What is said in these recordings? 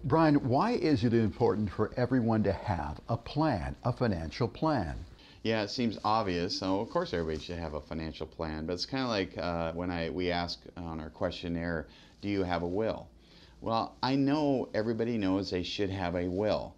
Brian, why is it important for everyone to have a plan, a financial plan? Yeah, it seems obvious. So of course everybody should have a financial plan, but it's kind of like when we ask on our questionnaire, do you have a will? Well, I know everybody knows they should have a will,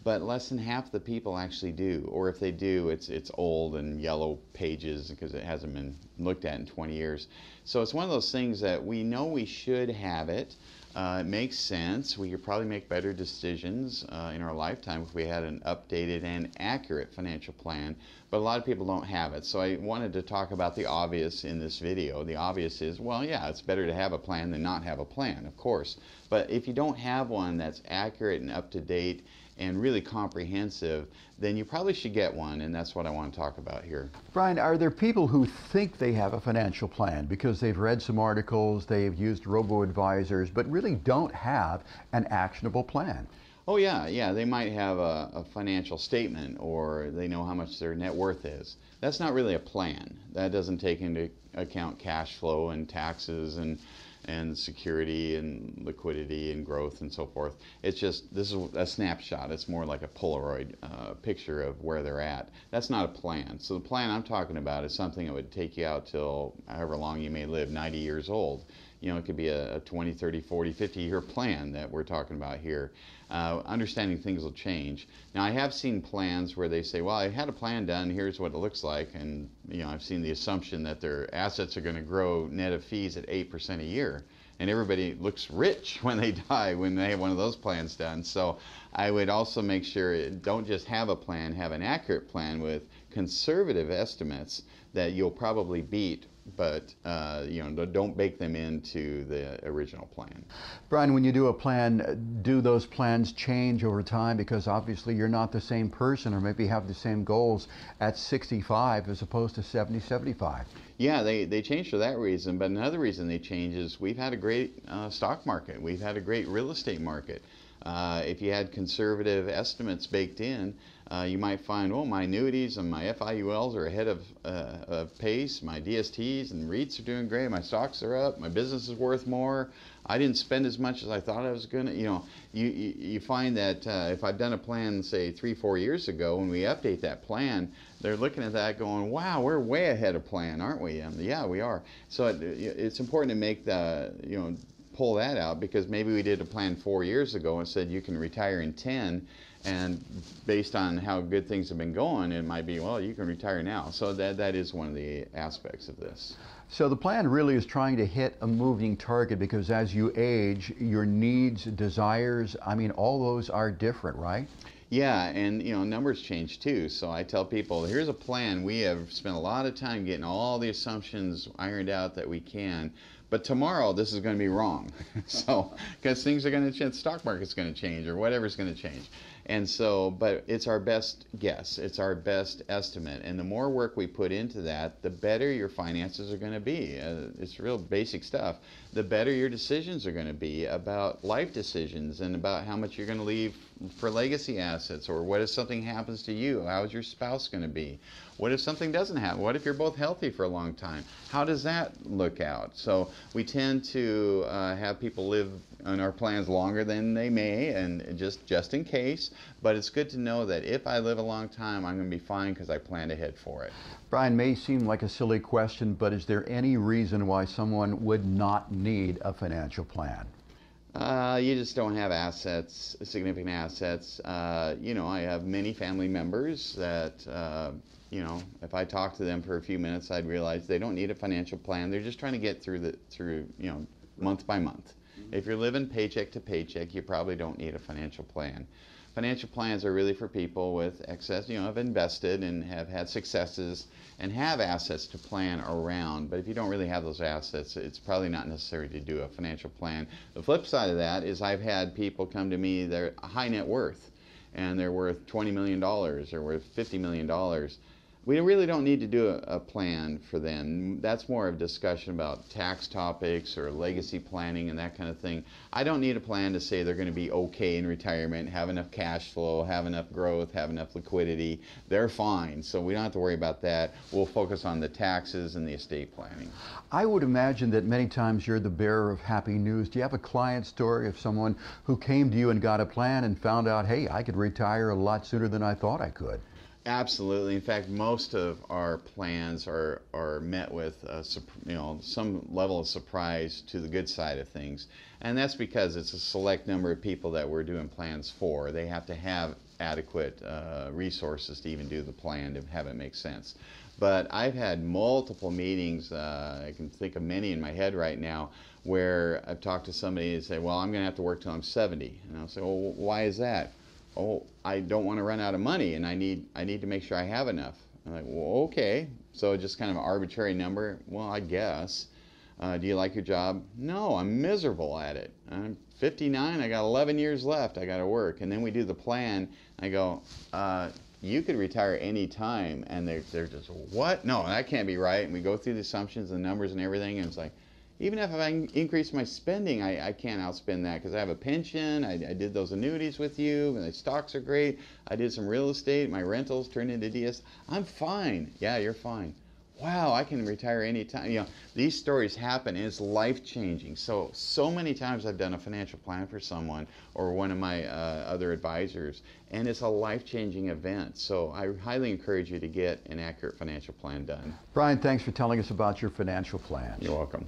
but less than half the people actually do. Or if they do, it's old and yellow pages because it hasn't been looked at in 20 years. So it's one of those things that we know we should have it. It makes sense. We could probably make better decisions in our lifetime if we had an updated and accurate financial plan, but a lot of people don't have it. So I wanted to talk about the obvious in this video. The obvious is, well, yeah, it's better to have a plan than not have a plan, of course. But if you don't have one that's accurate and up to date and really comprehensive, then you probably should get one, and that's what I want to talk about here. Brian, are there people who think they have a financial plan because they've read some articles, they've used robo-advisors, but really don't have an actionable plan? Oh yeah, they might have a financial statement, or they know how much their net worth is. That's not really a plan. That doesn't take into account cash flow and taxes and security and liquidity and growth and so forth. It's just, this is a snapshot. It's more like a Polaroid picture of where they're at. That's not a plan. So the plan I'm talking about is something that would take you out till however long you may live, 90 years old. You know, it could be a 20, 30, 40, 50-year plan that we're talking about here. Understanding things will change. Now, I have seen plans where they say, well, I had a plan done, here's what it looks like, and you know, I've seen the assumption that their assets are going to grow net of fees at 8% a year. And everybody looks rich when they die when they have one of those plans done. So I would also make sure, don't just have a plan, have an accurate plan with conservative estimates that you'll probably beat, but you know, don't bake them into the original plan. Brian, when you do a plan, do those plans change over time? Because obviously you're not the same person, or maybe have the same goals at 65 as opposed to 70, 75. Yeah, they change for that reason, but another reason they change is we've had a great stock market. We've had a great real estate market. If you had conservative estimates baked in, you might find, oh, my annuities and my FIULs are ahead of pace, my DSTs and REITs are doing great, my stocks are up, my business is worth more, I didn't spend as much as I thought I was going to. You know, you find that if I've done a plan, say 3-4 years ago, when we update that plan, they're looking at that going, wow, we're way ahead of plan, aren't we? Yeah, we are. So it's important to make the, you know, pull that out, because maybe we did a plan 4 years ago and said you can retire in 10, and based on how good things have been going, it might be, well, you can retire now. So that is one of the aspects of this. So the plan really is trying to hit a moving target, because as you age, your needs, desires, I mean, all those are different, right? Yeah, and you know, numbers change too. So I tell people, here's a plan. We have spent a lot of time getting all the assumptions ironed out that we can, but tomorrow this is going to be wrong. So, because things are going to change, the stock market's going to change, or whatever's going to change. And so, but it's our best guess, it's our best estimate, and the more work we put into that, the better your finances are going to be. It's real basic stuff. The better your decisions are going to be about life decisions, and about how much you're going to leave for legacy assets, or what if something happens to you, how's your spouse going to be? What if something doesn't happen? What if you're both healthy for a long time? How does that look out? So we tend to have people live on our plans longer than they may, and just in case. But it's good to know that if I live a long time, I'm going to be fine because I planned ahead for it. Brian, may seem like a silly question, but is there any reason why someone would not need a financial plan? You just don't have assets, significant assets. You know, I have many family members that, you know, if I talk to them for a few minutes, I'd realize they don't need a financial plan. They're just trying to get through you know, month by month. If you're living paycheck to paycheck, you probably don't need a financial plan. Financial plans are really for people with excess, you know, have invested and have had successes and have assets to plan around. But if you don't really have those assets, it's probably not necessary to do a financial plan. The flip side of that is I've had people come to me, they're high net worth, and they're worth $20 million or worth $50 million. We really don't need to do a plan for them. That's more of a discussion about tax topics or legacy planning and that kind of thing. I don't need a plan to say they're going to be okay in retirement, have enough cash flow, have enough growth, have enough liquidity. They're fine, so we don't have to worry about that. We'll focus on the taxes and the estate planning. I would imagine that many times you're the bearer of happy news. Do you have a client story of someone who came to you and got a plan and found out, hey, I could retire a lot sooner than I thought I could? Absolutely. In fact, most of our plans are met with some level of surprise to the good side of things, and that's because it's a select number of people that we're doing plans for. They have to have adequate resources to even do the plan to have it make sense. But I've had multiple meetings, I can think of many in my head right now, where I've talked to somebody and say, well, I'm going to have to work till I'm 70. And I'll say, well, why is that? Oh, I don't want to run out of money, and I need to make sure I have enough. I'm like, well, okay. So just kind of an arbitrary number. Well, I guess. Do you like your job? No, I'm miserable at it. I'm 59. I got 11 years left. I got to work. And then we do the plan. I go, you could retire any time. And they're just, what? No, that can't be right. And we go through the assumptions and numbers and everything, and it's like, even if I increase my spending, I can't outspend that because I have a pension. I did those annuities with you, and the stocks are great. I did some real estate. My rentals turned into DS. I'm fine. Yeah, you're fine. Wow, I can retire anytime. You know, these stories happen, and it's life-changing. So many times I've done a financial plan for someone or one of my other advisors, and it's a life-changing event. So I highly encourage you to get an accurate financial plan done. Brian, thanks for telling us about your financial plans. You're welcome.